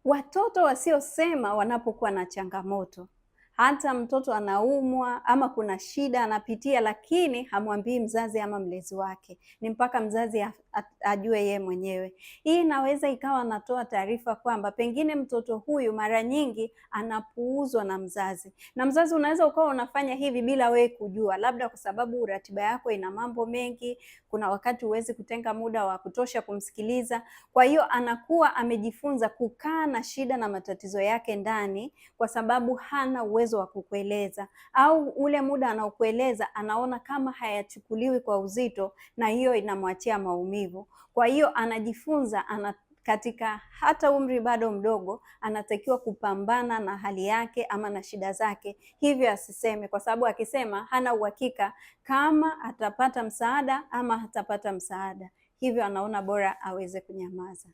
Watoto wasiosema wanapokuwa na changamoto, hata mtoto anaumwa ama kuna shida anapitia, lakini hamwambii mzazi ama mlezi wake, ni mpaka mzazi ajue yeye mwenyewe. Hii inaweza ikawa anatoa taarifa kwamba pengine mtoto huyu mara nyingi anapuuzwa na mzazi, na mzazi unaweza ukawa unafanya hivi bila wewe kujua, labda kwa sababu ratiba yako ina mambo mengi, kuna wakati huwezi kutenga muda wa kutosha kumsikiliza. Kwa hiyo anakuwa amejifunza kukaa na shida na matatizo yake ndani, kwa sababu hana uwezo wa kukueleza, au ule muda anaokueleza anaona kama hayachukuliwi kwa uzito, na hiyo inamwachia maumivu. Kwa hiyo anajifunza katika hata umri bado mdogo, anatakiwa kupambana na hali yake ama na shida zake, hivyo asiseme, kwa sababu akisema hana uhakika kama atapata msaada ama hatapata msaada, hivyo anaona bora aweze kunyamaza.